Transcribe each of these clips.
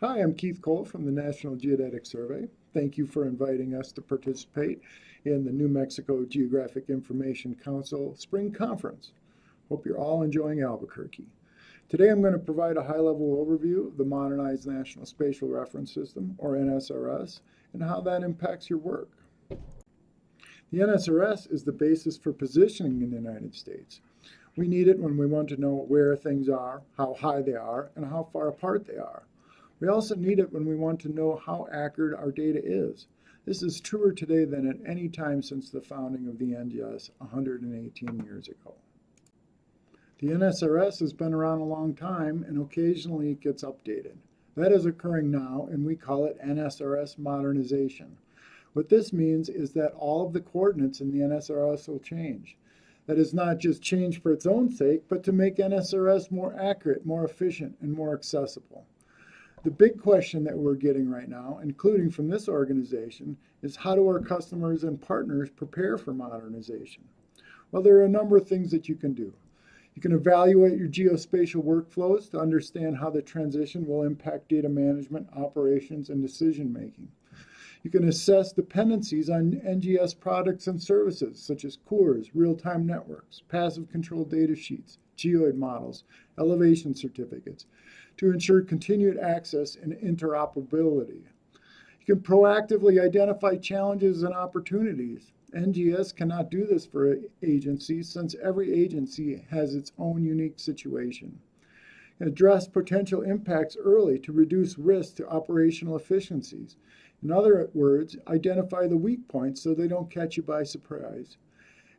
Hi, I'm Keith Kohl from the National Geodetic Survey. Thank you for inviting us to participate in the New Mexico Geographic Information Council Spring Conference. Hope you're all enjoying Albuquerque. Today I'm going to provide a high-level overview of the Modernized National Spatial Reference System, or NSRS, and how that impacts your work. The NSRS is the basis for positioning in the United States. We need it when we want to know where things are, how high they are, and how far apart they are. We also need it when we want to know how accurate our data is. This is truer today than at any time since the founding of the NGIS 118 years ago. The NSRS has been around a long time and occasionally it gets updated. That is occurring now and we call it NSRS modernization. What this means is that all of the coordinates in the NSRS will change. That is not just change for its own sake, but to make NSRS more accurate, more efficient, and more accessible. The big question that we're getting right now, including from this organization, is how do our customers and partners prepare for modernization? Well, there are a number of things that you can do. You can evaluate your geospatial workflows to understand how the transition will impact data management, operations, and decision making. You can assess dependencies on NGS products and services, such as CORS, real-time networks, passive control data sheets, geoid models, elevation certificates, to ensure continued access and interoperability. You can proactively identify challenges and opportunities. NGS cannot do this for agencies since every agency has its own unique situation. Address potential impacts early to reduce risk to operational efficiencies. In other words, identify the weak points so they don't catch you by surprise.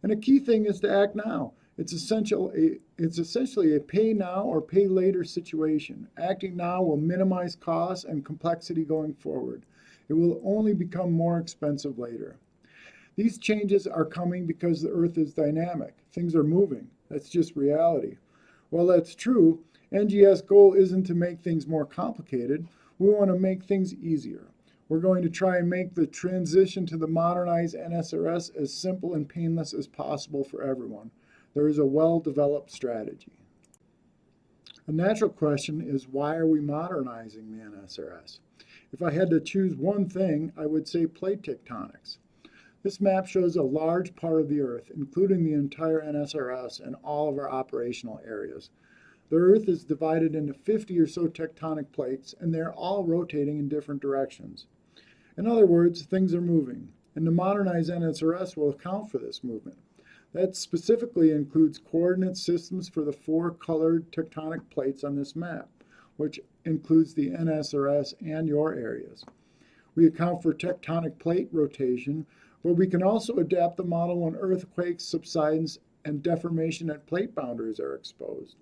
And a key thing is to act now. It's essentially a pay now or pay later situation. Acting now will minimize costs and complexity going forward. It will only become more expensive later. These changes are coming because the Earth is dynamic. Things are moving. That's just reality. While that's true, NGS goal isn't to make things more complicated. We want to make things easier. We're going to try and make the transition to the modernized NSRS as simple and painless as possible for everyone. There is a well-developed strategy. A natural question is, why are we modernizing the NSRS? If I had to choose one thing, I would say plate tectonics. This map shows a large part of the Earth, including the entire NSRS and all of our operational areas. The Earth is divided into 50 or so tectonic plates, and they're all rotating in different directions. In other words, things are moving, and the modernized NSRS will account for this movement. That specifically includes coordinate systems for the 4 colored tectonic plates on this map, which includes the NSRS and your areas. We account for tectonic plate rotation, but we can also adapt the model when earthquakes, subsidence, and deformation at plate boundaries are exposed.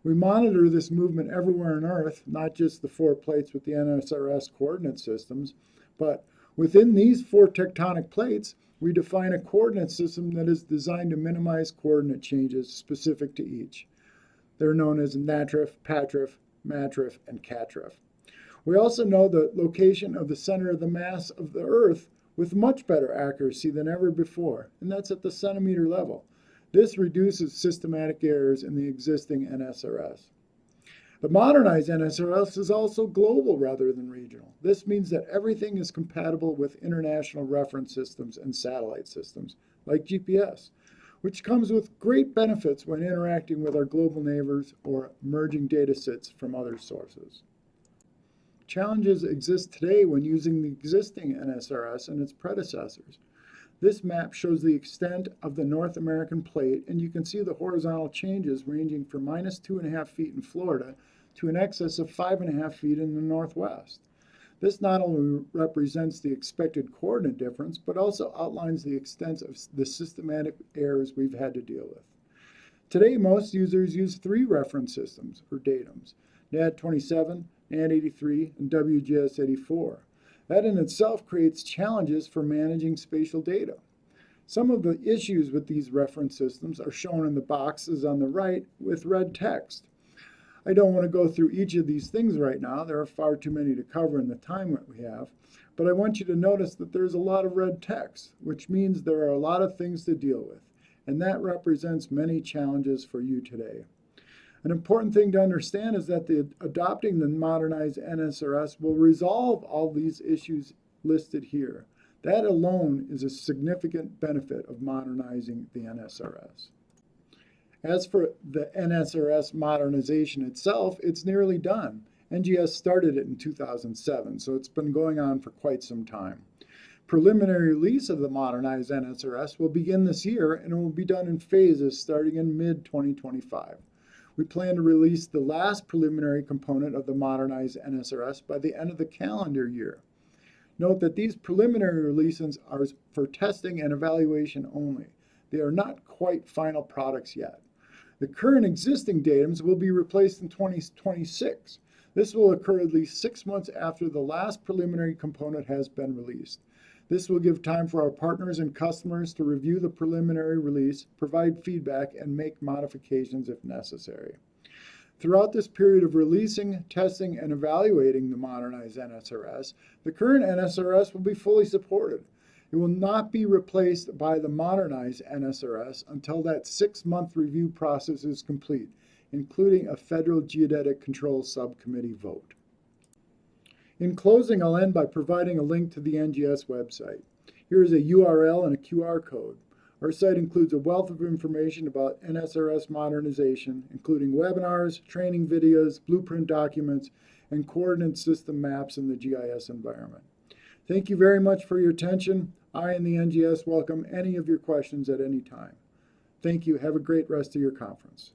We monitor this movement everywhere on Earth, not just the 4 plates with the NSRS coordinate systems, but within these 4 tectonic plates, we define a coordinate system that is designed to minimize coordinate changes specific to each. They're known as NATRIF, PATRIF, MATRIF, and CATRIF. We also know the location of the center of the mass of the Earth with much better accuracy than ever before, and that's at the centimeter level. This reduces systematic errors in the existing NSRS. The modernized NSRS is also global rather than regional. This means that everything is compatible with international reference systems and satellite systems, like GPS, which comes with great benefits when interacting with our global neighbors or merging data sets from other sources. Challenges exist today when using the existing NSRS and its predecessors. This map shows the extent of the North American plate, and you can see the horizontal changes ranging from -2.5 feet in Florida to an excess of 5.5 feet in the Northwest. This not only represents the expected coordinate difference, but also outlines the extent of the systematic errors we've had to deal with. Today, most users use 3 reference systems, or datums: NAD27, NAD83, and WGS84. That in itself creates challenges for managing spatial data. Some of the issues with these reference systems are shown in the boxes on the right with red text. I don't want to go through each of these things right now. There are far too many to cover in the time that we have. But I want you to notice that there's a lot of red text, which means there are a lot of things to deal with. And that represents many challenges for you today. An important thing to understand is that adopting the modernized NSRS will resolve all these issues listed here. That alone is a significant benefit of modernizing the NSRS. As for the NSRS modernization itself, it's nearly done. NGS started it in 2007, so it's been going on for quite some time. Preliminary release of the modernized NSRS will begin this year, and it will be done in phases starting in mid-2025. We plan to release the last preliminary component of the modernized NSRS by the end of the calendar year. Note that these preliminary releases are for testing and evaluation only. They are not quite final products yet. The current existing datums will be replaced in 2026. This will occur at least 6 months after the last preliminary component has been released. This will give time for our partners and customers to review the preliminary release, provide feedback, and make modifications if necessary. Throughout this period of releasing, testing, and evaluating the modernized NSRS, the current NSRS will be fully supported. It will not be replaced by the modernized NSRS until that 6-month review process is complete, including a Federal Geodetic Control Subcommittee vote. In closing, I'll end by providing a link to the NGS website. Here is a URL and a QR code. Our site includes a wealth of information about NSRS modernization, including webinars, training videos, blueprint documents, and coordinate system maps in the GIS environment. Thank you very much for your attention. I and the NGS welcome any of your questions at any time. Thank you. Have a great rest of your conference.